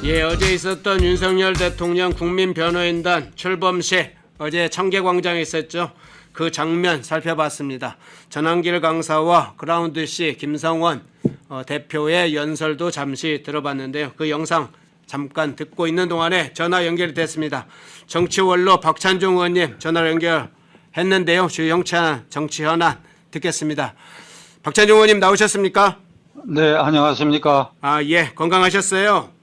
예, 어제 있었던 윤석열 대통령 국민변호인단 출범식 어제 청계광장에 있었죠. 그 장면 살펴봤습니다. 전한길 강사와 그라운드 C 김성원 대표의 연설도 잠시 들어봤는데요. 그 영상 잠깐 듣고 있는 동안에 전화 연결이 됐습니다. 정치원로 박찬종 의원님 전화 연결했는데요. 주요 정치 현안 듣겠습니다. 박찬종 의원님 나오셨습니까? 네, 안녕하십니까. 예, 건강하셨어요?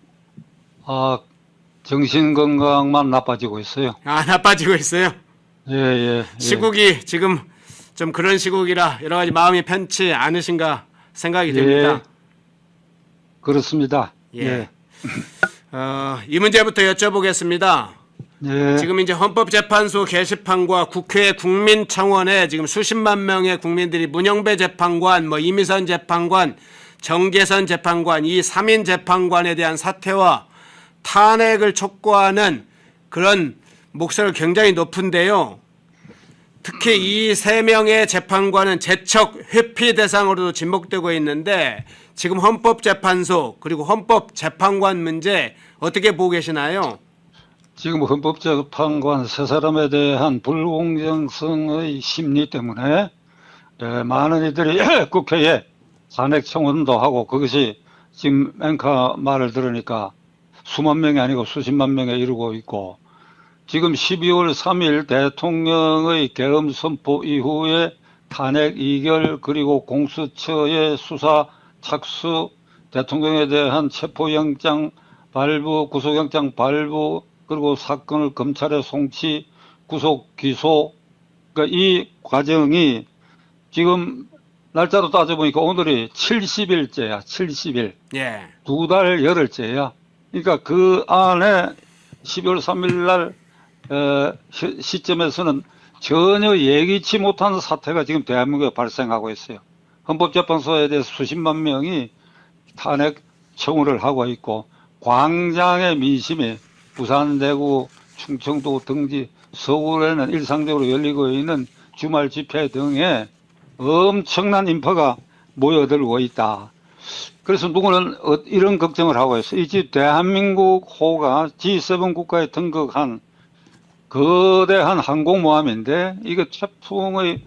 정신 건강만 나빠지고 있어요. 나빠지고 있어요? 예. 시국이 지금 좀 그런 시국이라 여러 가지 마음이 편치 않으신가 생각이 듭니다. 그렇습니다. 예. 이 문제부터 여쭤보겠습니다. 예. 지금 이제 헌법재판소 게시판과 국회 국민청원에 지금 수십만 명의 국민들이 문영배 재판관, 이미선 재판관, 정계선 재판관, 이 3인 재판관에 대한 사퇴와 탄핵을 촉구하는 그런 목소리가 굉장히 높은데요. 특히 이 3명의 재판관은 재척 회피 대상으로도 지목되고 있는데 지금 헌법재판소 그리고 헌법재판관 문제 어떻게 보고 계시나요? 지금 헌법재판관 세 사람에 대한 불공정성의 심리 때문에 많은 이들이 국회에 탄핵 청원도 하고 그것이 지금 앵커 말을 들으니까 수만 명이 아니고 수십만 명에 이르고 있고 지금 12월 3일 대통령의 계엄 선포 이후에 탄핵 이결 그리고 공수처의 수사 착수 대통령에 대한 체포영장 발부 구속영장 발부 그리고 사건을 검찰에 송치 구속 기소 그러니까 이 과정이 지금 날짜로 따져보니까 오늘이 70일째야. 70일. 예. 2달 열흘째야. 그러니까 그 안에 12월 3일 날 시점에서는 전혀 예기치 못한 사태가 지금 대한민국에 발생하고 있어요. 헌법재판소에 대해서 수십만 명이 탄핵 청원을 하고 있고 광장의 민심이 부산, 대구, 충청도 등지 서울에는 일상적으로 열리고 있는 주말 집회 등에 엄청난 인파가 모여들고 있다. 그래서 누구는 이런 걱정을 하고 있어요. 이 대한민국 호가 G7 국가에 등극한 거대한 항공모함인데 이게 태풍의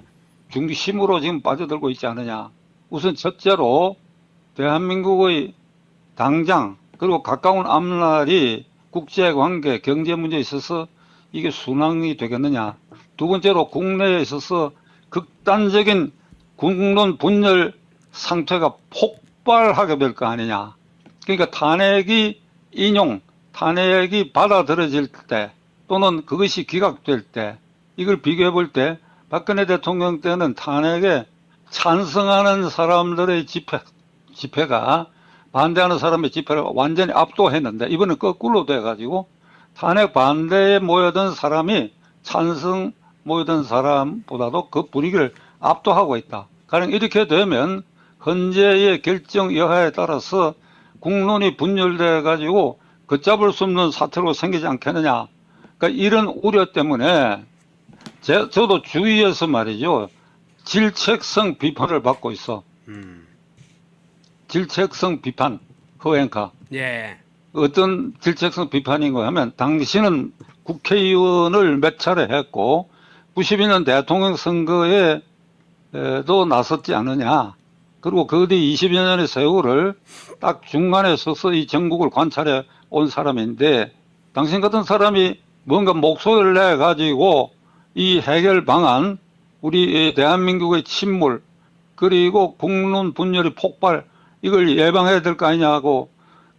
중심으로 지금 빠져들고 있지 않느냐. 우선 첫째로 대한민국의 당장 그리고 가까운 앞날이 국제관계, 경제 문제에 있어서 이게 순항이 되겠느냐. 두 번째로 국내에 있어서 극단적인 국론 분열 상태가 폭발하게 될 거 아니냐. 그러니까 탄핵이 받아들여질 때 또는 그것이 기각될 때 이걸 비교해 볼 때 박근혜 대통령 때는 탄핵에 찬성하는 사람들의 집회가 반대하는 사람의 집회를 완전히 압도했는데 이번엔 거꾸로 돼가지고 탄핵 반대에 모여든 사람이 찬성 모여든 사람보다도 그 분위기를 압도하고 있다. 가령 이렇게 되면 헌재의 결정 여하에 따라서 국론이 분열돼 가지고 걷잡을 수 없는 사태로 생기지 않겠느냐. 그러니까 이런 우려 때문에 저도 주위에서 말이죠. 질책성 비판을 받고 있어. 질책성 비판, 허앵카. 예. 어떤 질책성 비판인가 하면 당신은 국회의원을 몇 차례 했고 92년 대통령 선거에도 나섰지 않느냐. 그리고 그 뒤 20여 년의 세월을 딱 중간에 서서 이 전국을 관찰해 온 사람인데 당신 같은 사람이 뭔가 목소리를 내 가지고 이 해결 방안, 우리 대한민국의 침몰, 그리고 국론 분열의 폭발 이걸 예방해야 될 거 아니냐고.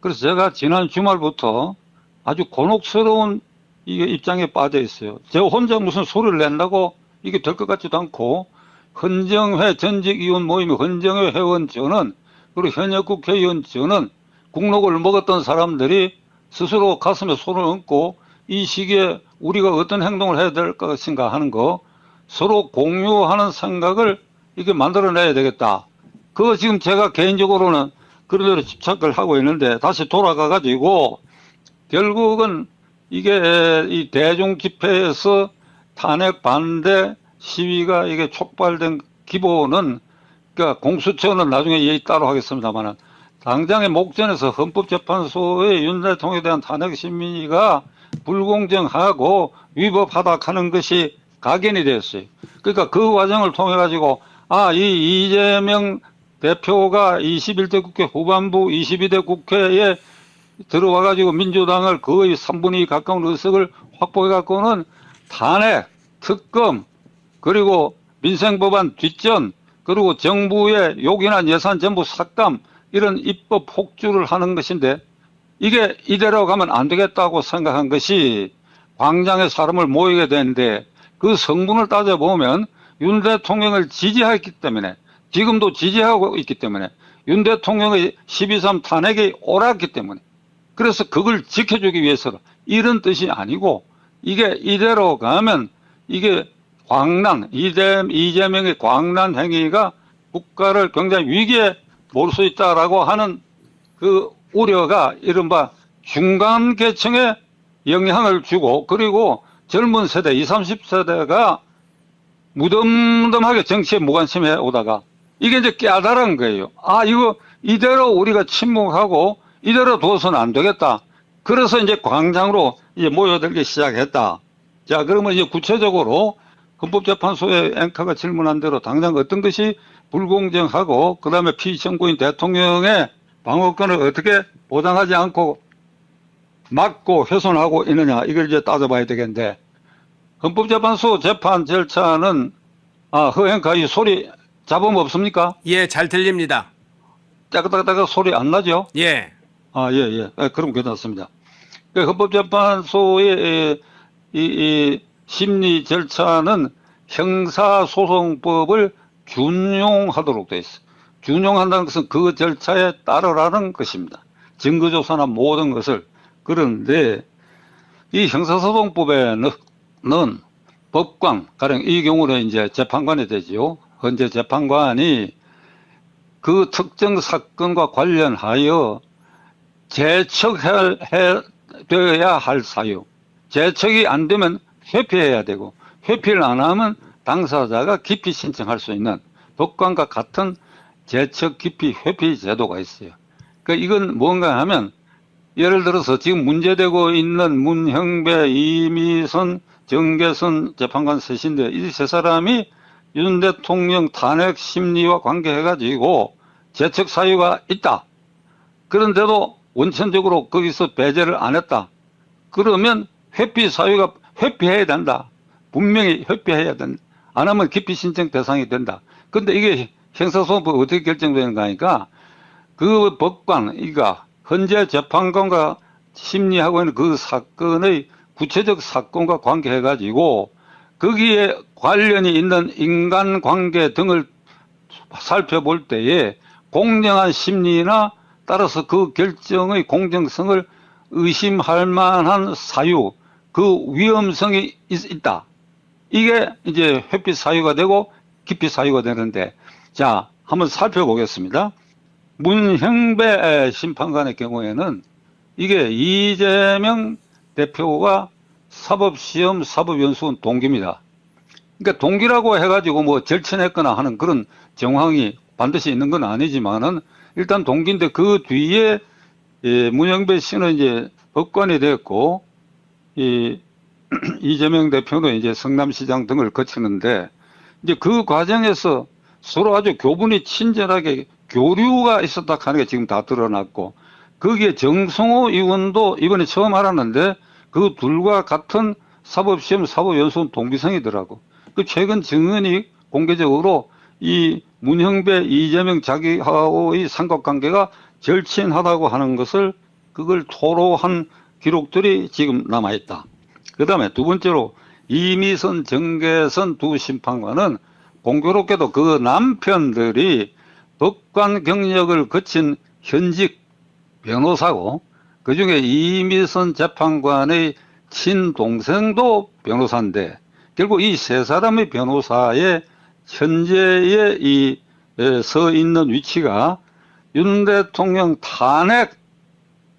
그래서 제가 지난 주말부터 아주 곤혹스러운 이게 입장에 빠져 있어요. 제가 혼자 무슨 소리를 낸다고 이게 될 것 같지도 않고 헌정회 전직위원 모임의 헌정회 회원 저는 그리고 현역 국회의원 저는 국록을 먹었던 사람들이 스스로 가슴에 손을 얹고 이 시기에 우리가 어떤 행동을 해야 될 것인가 하는 거 서로 공유하는 생각을 이게 만들어내야 되겠다. 그거 지금 제가 개인적으로는 그런 대로 집착을 하고 있는데 다시 돌아가 가지고 결국은 이게 이 대중 집회에서 탄핵 반대 시위가 이게 촉발된 기본은 그러니까 공수처는 나중에 얘기 따로 하겠습니다만은 당장의 목전에서 헌법재판소의 윤 대통령에 대한 탄핵 심의가 불공정하고 위법하다 하는 것이 각인이 되었어요. 그러니까 그 과정을 통해 가지고 이 이재명 대표가 21대 국회 후반부 22대 국회에 들어와 가지고 민주당을 거의 3분의 2 가까운 의석을 확보해 갖고는 탄핵, 특검, 그리고 민생법안 뒷전, 그리고 정부의 요긴한 예산 전부 삭감, 이런 입법 폭주를 하는 것인데, 이게 이대로 가면 안 되겠다고 생각한 것이 광장에 사람을 모이게 되는데, 그 성분을 따져보면 윤 대통령을 지지했기 때문에, 지금도 지지하고 있기 때문에, 윤 대통령의 12.3 탄핵이 옳았기 때문에, 그래서 그걸 지켜주기 위해서 이런 뜻이 아니고, 이게 이대로 가면 이게 이재명의 광란 행위가 국가를 굉장히 위기에 몰 수 있다라고 하는 그 우려가 이른바 중간 계층에 영향을 주고, 그리고 젊은 세대, 20, 30세대가 무덤덤하게 정치에 무관심해 오다가 이게 이제 깨달은 거예요. 이거 이대로 우리가 침묵하고 이대로 둬서는 안 되겠다. 그래서 이제 광장으로 이제 모여들기 시작했다. 자, 그러면 이제 구체적으로 헌법재판소의 앵커가 질문한 대로 당장 어떤 것이 불공정하고, 그 다음에 피청구인 대통령의 방어권을 어떻게 보장하지 않고 막고 훼손하고 있느냐, 이걸 이제 따져봐야 되겠는데, 헌법재판소 재판 절차는, 허앵커 이 소리 잡음 없습니까? 예, 잘 들립니다. 따ቅ따ቅ따ቅ 소리 안 나죠? 예. 예. 그럼 괜찮습니다. 헌법재판소의 이 심리 절차는 형사소송법을 준용하도록 되어 있어요. 준용한다는 것은 그 절차에 따르라는 것입니다. 증거조사나 모든 것을. 그런데 이 형사소송법에는 법관, 가령 이 경우는 이제 재판관이 되지요. 현재 재판관이 그 특정 사건과 관련하여 제척되어야 할 사유, 제척이 안 되면 회피해야 되고, 회피를 안 하면 당사자가 기피 신청할 수 있는 법관과 같은 제척 기피 회피 제도가 있어요. 그러니까 이건 뭔가 하면, 예를 들어서 지금 문제되고 있는 문형배, 이미선, 정계선 재판관 셋인데, 이 세 사람이 윤 대통령 탄핵 심리와 관계해가지고 제척 사유가 있다. 그런데도 원천적으로 거기서 배제를 안 했다. 그러면 회피 사유가 회피해야 된다. 분명히 회피해야 된다. 안 하면 기피 신청 대상이 된다. 근데 이게 형사소송법 어떻게 결정되는가 하니까, 그 법관, 현재 재판관과 심리하고 있는 그 사건의 구체적 사건과 관계해가지고 거기에 관련이 있는 인간관계 등을 살펴볼 때에 공정한 심리나 따라서 그 결정의 공정성을 의심할 만한 사유, 그 위험성이 있다. 이게 이제 회피 사유가 되고 기피 사유가 되는데, 자, 한번 살펴보겠습니다. 문형배 심판관의 경우에는 이게 이재명 대표가 사법시험 사법연수원 동기입니다. 그러니까 동기라고 해가지고 뭐 절친했거나 하는 그런 정황이 반드시 있는 건 아니지만은 일단 동기인데, 그 뒤에 문형배 씨는 이제 법관이 됐고, 이재명 대표는 이제 성남시장 등을 거치는데, 이제 그 과정에서 서로 아주 교분이 친절하게 교류가 있었다 하는 게 지금 다 드러났고, 거기에 정성호 의원도 이번에 처음 알았는데 그 둘과 같은 사법시험 사법연수원 동기생이더라고. 그 최근 증언이 공개적으로 이 문형배, 이재명 자기하고의 삼각관계가 절친하다고 하는 것을, 그걸 토로한 기록들이 지금 남아있다. 그 다음에 두 번째로 이미선, 정계선 두 심판관은 공교롭게도 그 남편들이 법관 경력을 거친 현직 변호사고, 그중에 이미선 재판관의 친동생도 변호사인데, 결국 이 세 사람의 변호사의 현재의 서 있는 위치가 윤 대통령 탄핵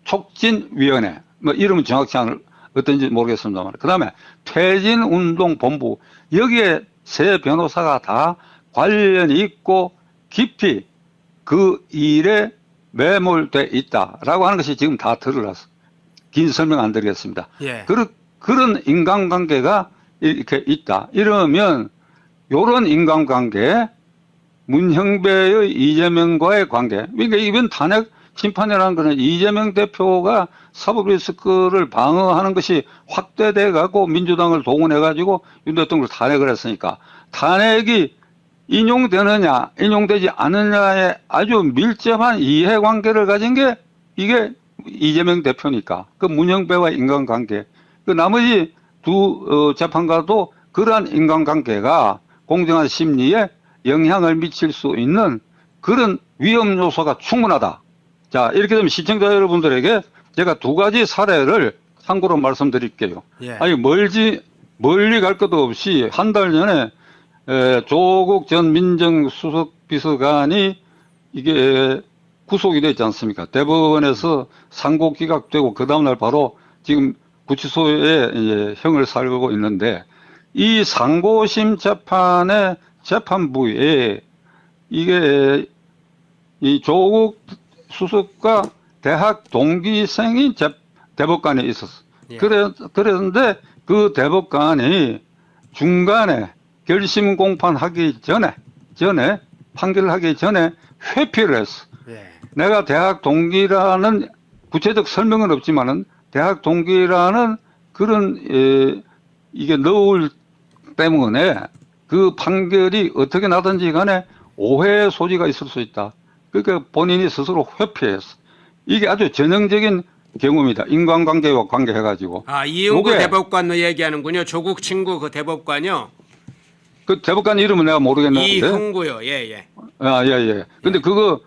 촉진위원회, 뭐 이름은 정확치 않을 어떤지 모르겠습니다만, 그 다음에 퇴진운동본부, 여기에 세 변호사가 다 관련이 있고 깊이 그 일에 매몰돼 있다라고 하는 것이 지금 다 드러났어. 긴 설명 안 드리겠습니다. 예. 그런 인간관계가 이렇게 있다. 이러면 요런 인간관계, 문형배의 이재명과의 관계. 그러니까 이번 탄핵 심판이라는 것은 이재명 대표가 사법리스크를 방어하는 것이 확대돼 갖고 민주당을 동원해 가지고 윤 대통령을 탄핵을 했으니까 탄핵이 인용되느냐 인용되지 않느냐에 아주 밀접한 이해관계를 가진 게 이게 이재명 대표니까 그 문형배와 인간관계 그 나머지 두 재판관도 그러한 인간관계가 공정한 심리에 영향을 미칠 수 있는 그런 위험 요소가 충분하다. 자, 이렇게 되면 시청자 여러분들에게 제가 두 가지 사례를 참고로 말씀드릴게요. 예. 아니, 멀리 갈 것도 없이 한 달 전에 조국 전 민정수석 비서관이 이게 구속이 되지 않습니까? 대법원에서 상고 기각되고 그 다음날 바로 지금 구치소에 이제 형을 살고 있는데 이 상고심 재판의 재판부에 이게 이 조국 수석과 대학 동기생이 대법관에 있었어. 예. 그랬는데 그 대법관이 중간에 결심 공판하기 전에 판결을 하기 전에 회피를 했어. 예. 내가 대학 동기라는 구체적 설명은 없지만은 대학 동기라는 그런 이게 넣을 때문에 그 판결이 어떻게 나든지 간에 오해의 소지가 있을 수 있다. 그러니까 본인이 스스로 회피했어. 이게 아주 전형적인 경우입니다. 인간관계와 관계해가지고. 아, 이은구 요게 대법관 얘기하는군요. 조국 친구 그 대법관요. 그 대법관 이름은 내가 모르겠는데. 이흥구요. 예, 예. 아, 예, 예. 근데 그거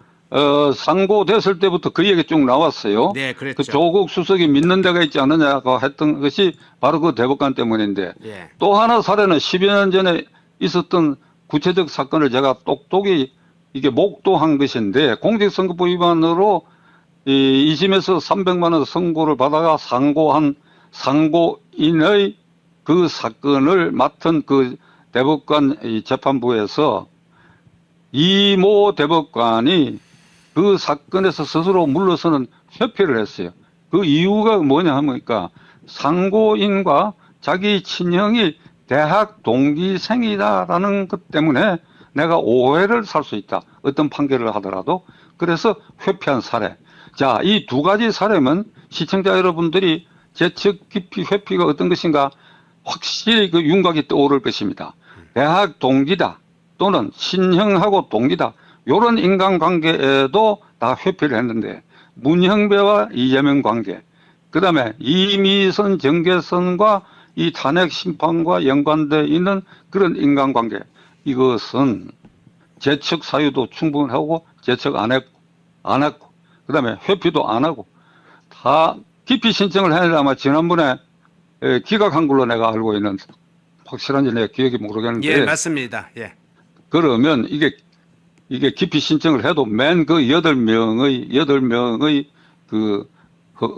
상고됐을 때부터 그 얘기 쭉 나왔어요. 네, 그랬죠. 그 조국 수석이 믿는 데가 있지 않느냐고 했던 것이 바로 그 대법관 때문인데. 예. 또 하나 사례는 10여 년 전에 있었던 구체적 사건을 제가 똑똑히 이게 목도한 것인데 공직선거법 위반으로 이 2심에서 300만 원 선고를 받아가 상고한 상고인의 그 사건을 맡은 그 대법관 재판부에서 이모 대법관이 그 사건에서 스스로 물러서는 회피를 했어요. 그 이유가 뭐냐 하니까 상고인과 자기 친형이 대학 동기생이다라는 것 때문에 내가 오해를 살 수 있다. 어떤 판결을 하더라도. 그래서 회피한 사례. 자, 이 두 가지 사례면 시청자 여러분들이 재측 깊이 회피가 어떤 것인가 확실히 그 윤곽이 떠오를 것입니다. 대학 동기다 또는 친형하고 동기다. 이런 인간관계에도 다 회피를 했는데 문형배와 이재명 관계 그 다음에 이미선 정계선과 이 탄핵 심판과 연관되어 있는 그런 인간관계 이것은 재척 사유도 충분하고 재척 안 했고 그 다음에 회피도 안 하고 다 기피 신청을 했는데 아마 지난번에 기각한 걸로 내가 알고 있는데 확실한지 내가 기억이 모르겠는데 예, 맞습니다. 예. 그러면 이게 기피 신청을 해도 맨 그 8명의 그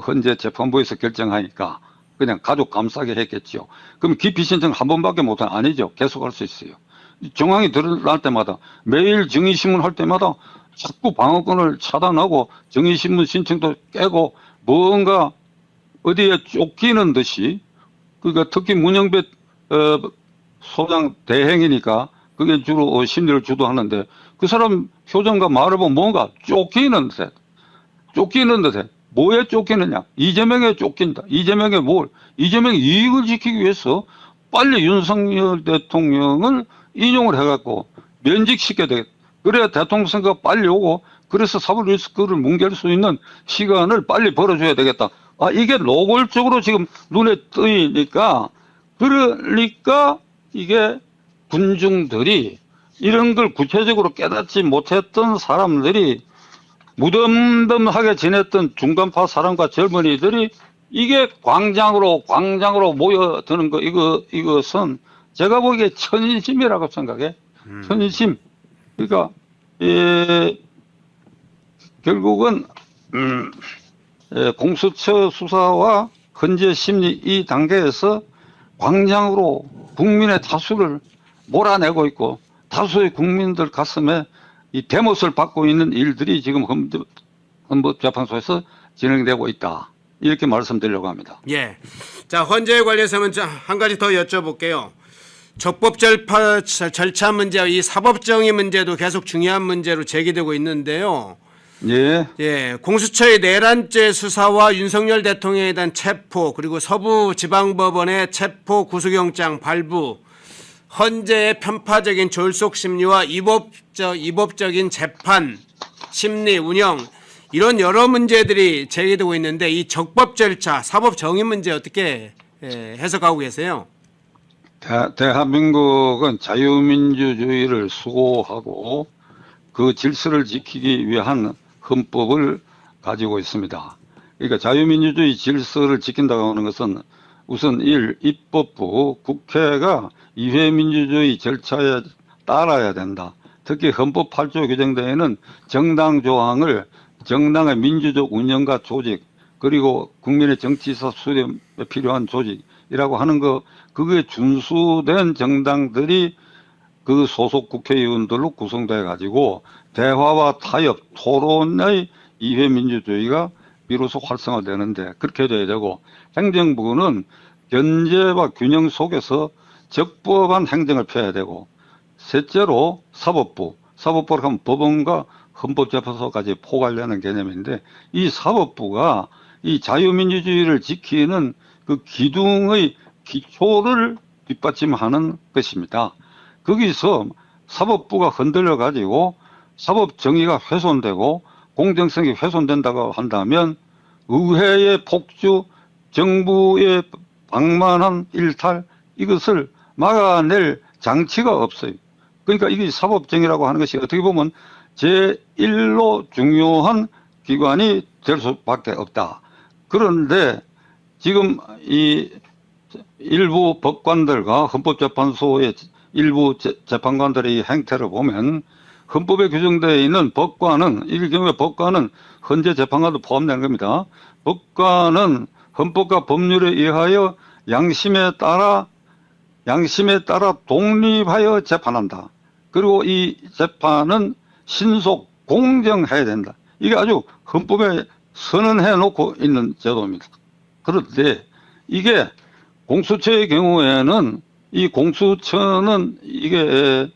현재 재판부에서 결정하니까 그냥 가족 감싸게 했겠죠. 그럼 기피 신청 한 번밖에 못한 아니죠. 계속 할 수 있어요. 정황이 드러날 때마다 매일 정의신문 할 때마다 자꾸 방어권을 차단하고 정의신문 신청도 깨고 뭔가 어디에 쫓기는 듯이 그러니까 특히 문형배 소장 대행이니까 그게 주로 심리를 주도하는데 그 사람 표정과 말을 보면 뭔가 쫓기는 듯 뭐에 쫓기느냐 이재명에 쫓긴다. 이재명에 뭘 이재명의 이익을 지키기 위해서 빨리 윤석열 대통령을 인용을 해갖고 면직시켜야 되겠다. 그래야 대통령 선거가 빨리 오고 그래서 사법 리스크를 뭉갤 수 있는 시간을 빨리 벌어줘야 되겠다. 아 이게 노골적으로 지금 눈에 뜨이니까 그러니까 이게 군중들이 이런 걸 구체적으로 깨닫지 못했던 사람들이 무덤덤하게 지냈던 중간파 사람과 젊은이들이 이게 광장으로 모여드는 거 이것은 제가 보기에 천인심이라고 생각해. 천인심. 그러니까 결국은 공수처 수사와 헌재 심리 이 단계에서 광장으로 국민의 다수를 몰아내고 있고 다수의 국민들 가슴에 이 대못을 받고 있는 일들이 지금 헌법재판소에서 진행되고 있다. 이렇게 말씀드리려고 합니다. 예. 자, 헌재에 관해서는 한 가지 더 여쭤볼게요. 적법 절차 문제와 이 사법정의 문제도 계속 중요한 문제로 제기되고 있는데요. 예. 예, 공수처의 내란죄 수사와 윤석열 대통령에 대한 체포, 그리고 서부지방법원의 체포 구속영장 발부, 헌재의 편파적인 졸속 심리와 이법적인 재판 심리 운영, 이런 여러 문제들이 제기되고 있는데 이 적법 절차, 사법 정의 문제 어떻게 해석하고 계세요? 대한민국은 자유민주주의를 수호하고 그 질서를 지키기 위한 헌법을 가지고 있습니다. 그러니까 자유민주주의 질서를 지킨다고 하는 것은 우선 입법부, 국회가 이회민주주의 절차에 따라야 된다. 특히 헌법 8조 규정대에는 정당 조항을 정당의 민주적 운영과 조직, 그리고 국민의 정치사 수렴에 필요한 조직이라고 하는 그게 준수된 정당들이 그 소속 국회의원들로 구성돼 가지고 대화와 타협, 토론의 이회 민주주의가 비로소 활성화되는데 그렇게 돼야 되고, 행정부는 견제와 균형 속에서 적법한 행정을 펴야 되고, 셋째로 사법부라고 하면 법원과 헌법재판소까지 포괄되는 개념인데, 이 사법부가 이 자유민주주의를 지키는 그 기둥의 기초를 뒷받침하는 것입니다. 거기서 사법부가 흔들려 가지고 사법 정의가 훼손되고 공정성이 훼손된다고 한다면 의회의 폭주, 정부의 방만한 일탈, 이것을 막아낼 장치가 없어요. 그러니까 이게 사법 정의라고 하는 것이 어떻게 보면 제1로 중요한 기관이 될 수밖에 없다. 그런데 지금 이 일부 법관들과 헌법재판소의 일부 재판관들의 이 행태를 보면 헌법에 규정되어 있는 법관은, 이 경우에 법관은 헌재 재판관도 포함되는 겁니다. 법관은 헌법과 법률에 의하여 양심에 따라 독립하여 재판한다. 그리고 이 재판은 신속 공정해야 된다. 이게 아주 헌법에 선언해 놓고 있는 제도입니다. 그런데 이게 공수처의 경우에는 이 공수처는 이게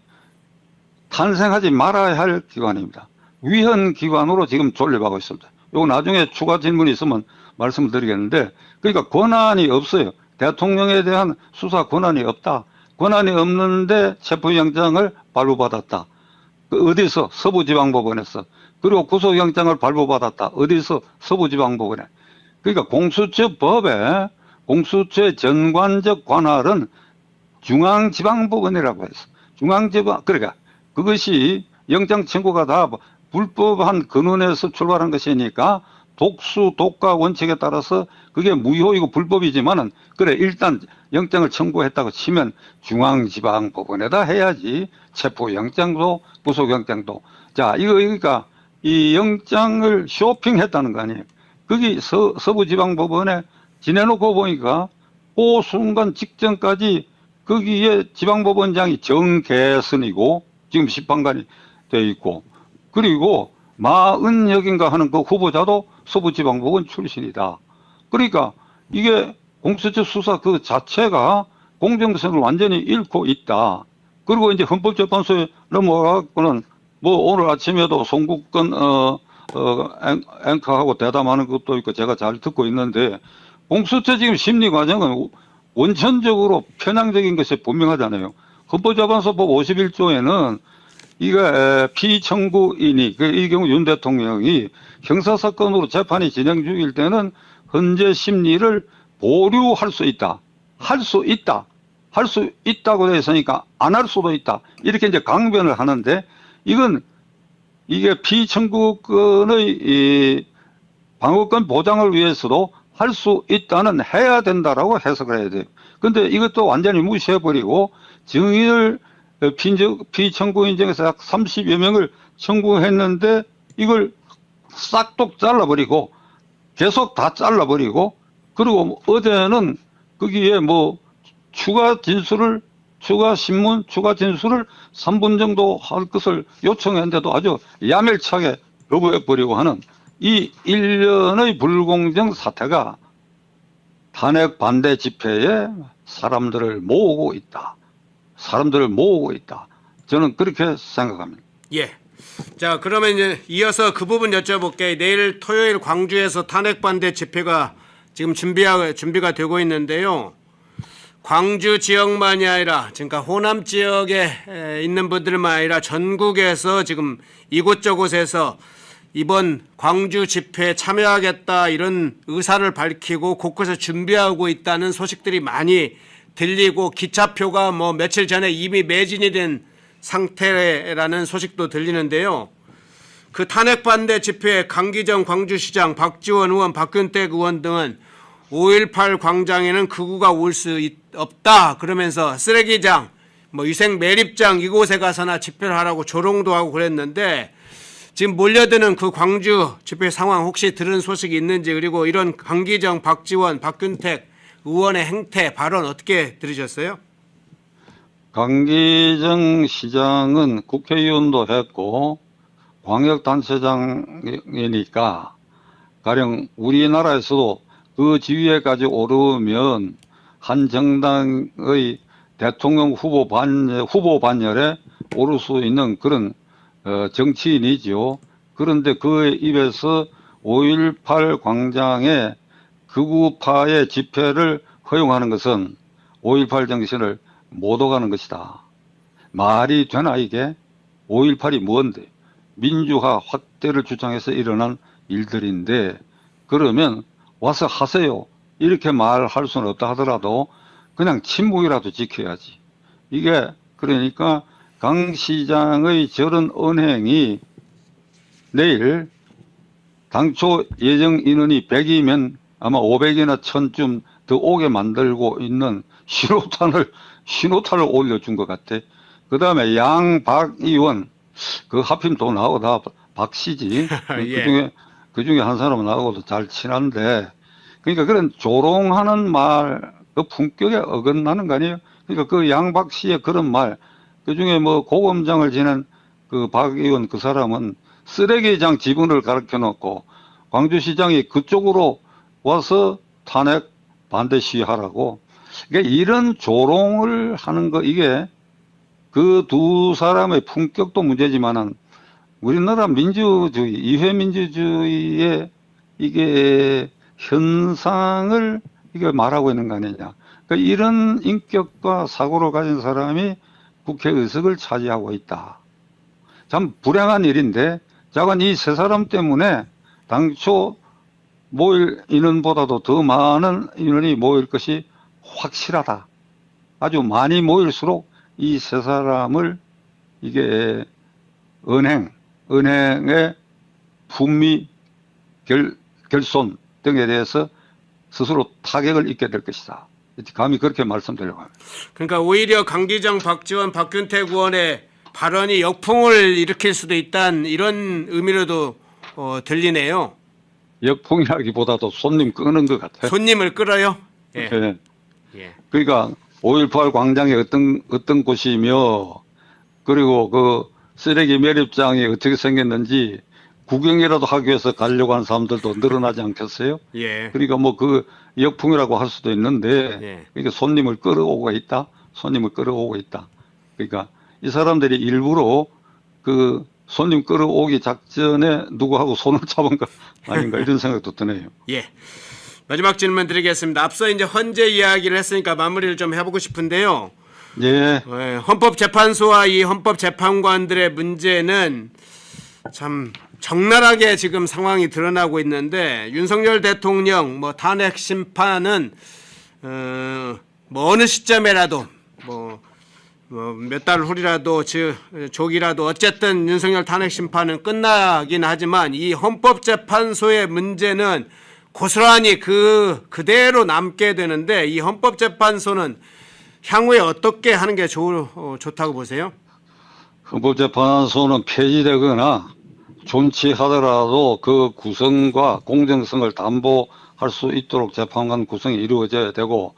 탄생하지 말아야 할 기관입니다. 위헌 기관으로 지금 존립하고 있습니다. 이거 나중에 추가 질문이 있으면 말씀을 드리겠는데, 그러니까 권한이 없어요. 대통령에 대한 수사 권한이 없다. 권한이 없는데 체포영장을 발부받았다. 어디서? 서부지방법원에서. 그리고 구속영장을 발부받았다. 어디서? 서부지방법원에. 그러니까 공수처법에 공수처의 전관적 관할은 중앙지방법원이라고 해서 중앙지방, 그러니까 그것이 영장 청구가 다 불법한 근원에서 출발한 것이니까 독수 독가 원칙에 따라서 그게 무효이고 불법이지만은, 그래 일단 영장을 청구했다고 치면 중앙지방법원에다 해야지. 체포영장도 구속영장도. 자, 그러니까 이 영장을 쇼핑했다는 거 아니에요. 거기 서부지방법원에 지내놓고 보니까 그 순간 직전까지 거기에 지방법원장이 정계선이고 지금 시판관이 되어 있고, 그리고 마은혁인가 하는 그 후보자도 서부지방법원 출신이다. 그러니까 이게 공수처 수사 그 자체가 공정성을 완전히 잃고 있다. 그리고 이제 헌법재판소에 넘어가고는 뭐 오늘 아침에도 송국건 앵커하고 대담하는 것도 있고 제가 잘 듣고 있는데, 공수처 지금 심리 과정은 원천적으로 편향적인 것이 분명하잖아요. 헌법재판소법 51조에는 이게 피청구인이, 이 경우 윤 대통령이 형사사건으로 재판이 진행 중일 때는 헌재 심리를 보류할 수 있다. 할 수 있다고 되어 있으니까 안 할 수도 있다. 이렇게 이제 강변을 하는데, 이게 피청구권의 이 방어권 보장을 위해서도 할 수 있다는 해야 된다라고 해석을 해야 돼요. 근데 이것도 완전히 무시해버리고 증인을 피청구인 중에서 약 30여 명을 청구했는데 이걸 싹둑 잘라버리고 계속 다 잘라버리고, 그리고 어제는 거기에 뭐 추가 진술을, 추가 신문, 추가 진술을 3분 정도 할 것을 요청했는데도 아주 야멸차게 거부해버리고 하는 이 일련의 불공정 사태가 탄핵 반대 집회에 사람들을 모으고 있다. 사람들을 모으고 있다. 저는 그렇게 생각합니다. 예. 자, 그러면 이제 이어서 그 부분 여쭤볼게요. 내일 토요일 광주에서 탄핵 반대 집회가 지금 준비가 되고 있는데요. 광주 지역만이 아니라, 그러니까 호남 지역에 있는 분들만 아니라 전국에서 지금 이곳저곳에서 이번 광주 집회에 참여하겠다 이런 의사를 밝히고 곳곳에 준비하고 있다는 소식들이 많이 들리고, 기차표가 뭐 며칠 전에 이미 매진이 된 상태라는 소식도 들리는데요. 그 탄핵 반대 집회에 강기정 광주시장, 박지원 의원, 박균택 의원 등은 5.18 광장에는 극우가 올 수 없다 그러면서 쓰레기장, 뭐 위생 매립장 이곳에 가서나 집회를 하라고 조롱도 하고 그랬는데, 지금 몰려드는 그 광주 집회 상황 혹시 들은 소식이 있는지, 그리고 이런 강기정, 박지원, 박균택 의원의 행태 발언 어떻게 들으셨어요? 강기정 시장은 국회의원도 했고 광역단체장이니까 가령 우리나라에서도 그 지위에까지 오르면 한 정당의 대통령 후보 반열에 오를 수 있는 그런 정치인이지요. 그런데 그의 입에서 5.18 광장에 극우파의 집회를 허용하는 것은 5.18 정신을 못 오가는 것이다. 말이 되나 이게? 5.18이 뭔데? 민주화 확대를 주장해서 일어난 일들인데, 그러면 와서 하세요. 이렇게 말할 수는 없다 하더라도 그냥 침묵이라도 지켜야지. 이게 그러니까 강 시장의 저런 언행이 내일 당초 예정 인원이 100이면 아마 500이나 1000쯤 더 오게 만들고 있는 신호탄을 올려준 것 같아. 그 다음에 박 의원, 그 하필 또 나하고 다 박씨지. 예. 그 중에 한 사람은 나하고도 잘 친한데, 그러니까 그런 조롱하는 말, 그 품격에 어긋나는 거 아니에요? 그러니까 그 박 씨의 그런 말, 그 중에 뭐 고검장을 지낸 그 박 의원 그 사람은 쓰레기장 지분을 가르쳐 놓고 광주시장이 그쪽으로 와서 탄핵 반대 시위하라고. 그러니까 이런 조롱을 하는 거, 이게 그 두 사람의 품격도 문제지만은 우리나라 민주주의, 이회 민주주의의 이게 현상을 이게 말하고 있는 거 아니냐. 그러니까 이런 인격과 사고를 가진 사람이 국회의석을 차지하고 있다. 참 불행한 일인데, 자관 이 세 사람 때문에 당초 모일 인원보다도 더 많은 인원이 모일 것이 확실하다. 아주 많이 모일수록 이 세 사람을 이게 은행의 품위, 결손 등에 대해서 스스로 타격을 입게 될 것이다. 감히 그렇게 말씀드리려고 합니다. 그러니까 오히려 강기정, 박지원, 박균택 의원의 발언이 역풍을 일으킬 수도 있다는 이런 의미로도 들리네요. 역풍이라기보다도 손님 끄는 것 같아요. 손님을 끌어요? 예. 네. 예. 그러니까 5.18 광장이 어떤 곳이며, 그리고 그 쓰레기 매립장이 어떻게 생겼는지 구경이라도 하기 위해서 가려고 하는 사람들도 늘어나지 않겠어요? 예. 그러니까 뭐 그 역풍이라고 할 수도 있는데, 예. 그러니까 손님을 끌어오고 있다. 그러니까 이 사람들이 일부러 그 손님 끌어오기 작전에 누구하고 손을 잡은 거 아닌가 이런 생각도 드네요. 예. 마지막 질문 드리겠습니다. 앞서 이제 헌재 이야기를 했으니까 마무리를 좀 해보고 싶은데요. 예. 헌법재판소와 이 헌법재판관들의 문제는 참 적나라하게 지금 상황이 드러나고 있는데, 윤석열 대통령 뭐 탄핵 심판은 뭐 어느 시점에라도 뭐 몇 달 후라도 조기라도 어쨌든 윤석열 탄핵 심판은 끝나긴 하지만 이 헌법재판소의 문제는 고스란히 그대로 남게 되는데, 이 헌법재판소는 향후에 어떻게 하는 게 좋다고 보세요? 헌법재판소는 폐지되거나 존치하더라도 그 구성과 공정성을 담보할 수 있도록 재판관 구성이 이루어져야 되고,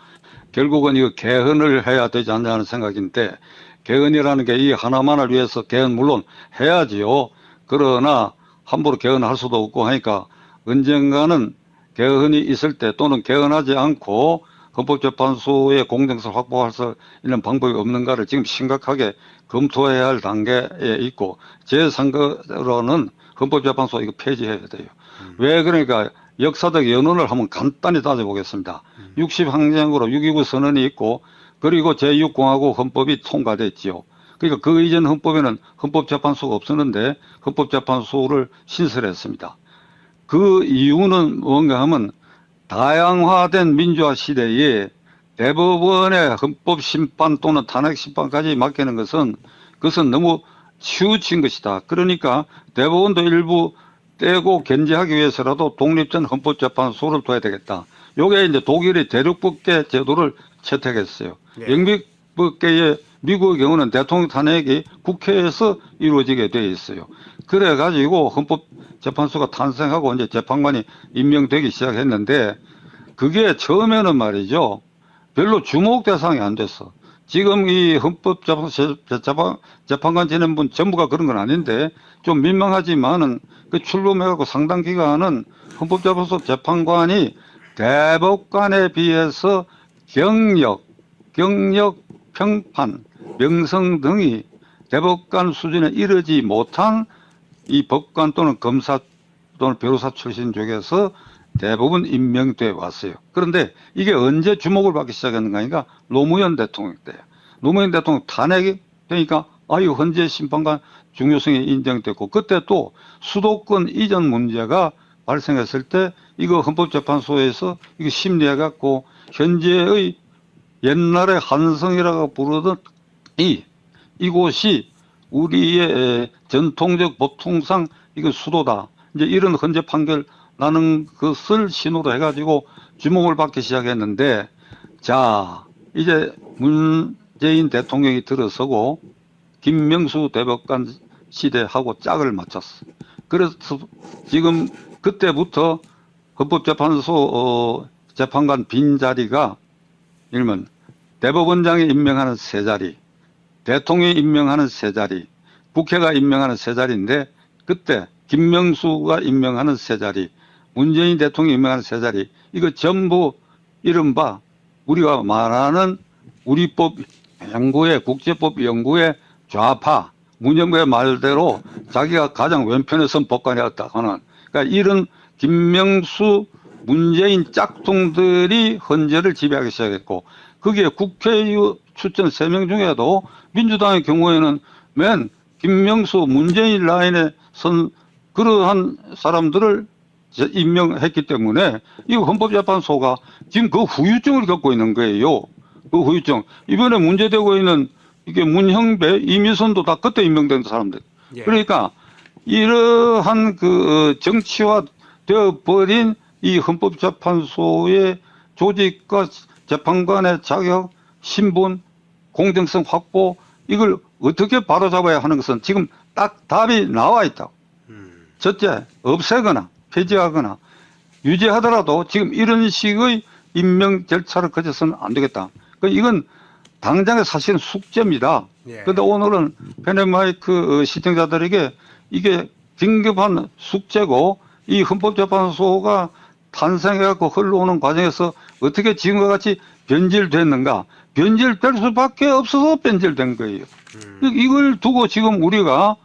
결국은 이거 개헌을 해야 되지 않냐는 생각인데, 개헌이라는 게 이 하나만을 위해서 개헌 물론 해야지요. 그러나 함부로 개헌할 수도 없고 하니까 언젠가는 개헌이 있을 때 또는 개헌하지 않고 헌법재판소의 공정성 확보할 수 있는 방법이 없는가를 지금 심각하게 검토해야 할 단계에 있고, 제 생각으로는 헌법재판소 이거 폐지해야 돼요. 왜 그러니까 역사적 연원을 한번 간단히 따져보겠습니다. 60항쟁으로 6.29 선언이 있고, 그리고 제6공화국 헌법이 통과됐지요. 그러니까 그 이전 헌법에는 헌법재판소가 없었는데 헌법재판소를 신설했습니다. 그 이유는 뭔가 하면 다양화된 민주화 시대에 대법원의 헌법심판 또는 탄핵심판까지 맡기는 그것은 너무 치우친 것이다. 그러니까 대법원도 일부 떼고 견제하기 위해서라도 독립된 헌법재판소를 둬야 되겠다. 요게 이제 독일의 대륙법계 제도를 채택했어요. 네. 영미법계의 미국의 경우는 대통령 탄핵이 국회에서 이루어지게 되어 있어요. 그래가지고 헌법재판소가 탄생하고 이제 재판관이 임명되기 시작했는데, 그게 처음에는 말이죠, 별로 주목 대상이 안 됐어. 지금 이 헌법재판관 지낸 분 전부가 그런 건 아닌데, 좀 민망하지만은 그 출범해갖고 상당 기간은 헌법재판소 재판관이 대법관에 비해서 경력, 평판, 명성 등이 대법관 수준에 이르지 못한 이 법관 또는 검사 또는 변호사 출신 쪽에서 대부분 임명돼 왔어요. 그런데 이게 언제 주목을 받기 시작했는가 하니까 노무현 대통령 때예요. 노무현 대통령 탄핵이 되니까 아유, 헌재 심판관 중요성이 인정됐고, 그때 또 수도권 이전 문제가 발생했을 때 이거 헌법재판소에서 이거 심리해갖고 현재의 옛날에 한성이라고 부르던 이곳이 우리의 전통적 법통상 이거 수도다. 이제 이런 헌재 판결 나는 것을 신호로 해가지고 주목을 받기 시작했는데, 자, 이제 문재인 대통령이 들어서고 김명수 대법관 시대하고 짝을 맞췄어. 그래서 지금 그때부터 헌법재판소 재판관 빈자리가 일면 대법원장이 임명하는 세 자리, 대통령이 임명하는 세 자리, 국회가 임명하는 세 자리인데, 그때 김명수가 임명하는 세 자리, 문재인 대통령이 임명하는 세 자리, 이거 전부 이른바 우리가 말하는 우리법 연구회, 국제법 연구회 좌파, 문현부의 말대로 자기가 가장 왼편에 선 법관이었다 하는, 그러니까 이런 김명수, 문재인 짝퉁들이 헌재를 지배하기 시작했고, 거기에 국회의원 추천 3명 중에도 민주당의 경우에는 맨 김명수, 문재인 라인에 선 그러한 사람들을 임명했기 때문에 이 헌법재판소가 지금 그 후유증을 겪고 있는 거예요. 그 후유증. 이번에 문제되고 있는 이게 문형배, 이미선도 다 그때 임명된 사람들. 예. 그러니까 이러한 그 정치화 되어버린 이 헌법재판소의 조직과 재판관의 자격, 신분, 공정성 확보, 이걸 어떻게 바로잡아야 하는 것은 지금 딱 답이 나와 있다고. 첫째, 없애거나 폐지하거나 유지하더라도 지금 이런 식의 임명 절차를 거쳐서는 안 되겠다. 이건 당장의 사실은 숙제입니다. 예. 그런데 오늘은 페네마이크 시청자들에게 이게 긴급한 숙제고, 이 헌법재판소가 탄생해갖고 흘러오는 과정에서 어떻게 지금과 같이 변질됐는가, 변질될 수밖에 없어서 변질된 거예요. 이걸 두고 지금 우리가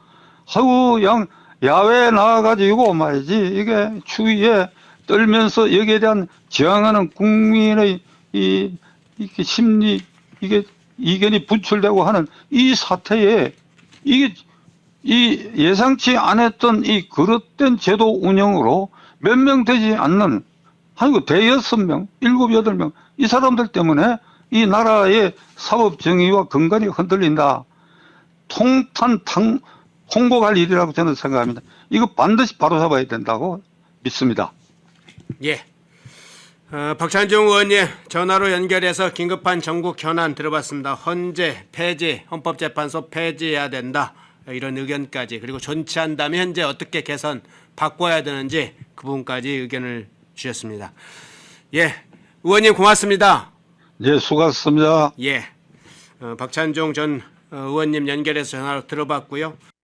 야외에 나와가지고 말이지, 이게 추위에 떨면서 여기에 대한 저항하는 국민의 이게 심리, 이게 이견이 분출되고 하는 이 사태에 이게 이 예상치 않았던 이 그릇된 제도 운영으로 몇 명 되지 않는, 아이고, 대여섯 명, 7, 8명, 이 사람들 때문에 이 나라의 사법 정의와 근간이 흔들린다. 통곡할 일이라고 저는 생각합니다. 이거 반드시 바로잡아야 된다고 믿습니다. 예. 박찬종 의원님 전화로 연결해서 긴급한 전국 현안 들어봤습니다. 헌재 폐지, 헌법재판소 폐지해야 된다, 이런 의견까지, 그리고 존치한다면 현재 어떻게 개선 바꿔야 되는지 그 부분까지 의견을 주셨습니다. 예, 의원님 고맙습니다. 예, 수고하셨습니다. 예, 박찬종 전 의원님 연결해서 전화로 들어봤고요.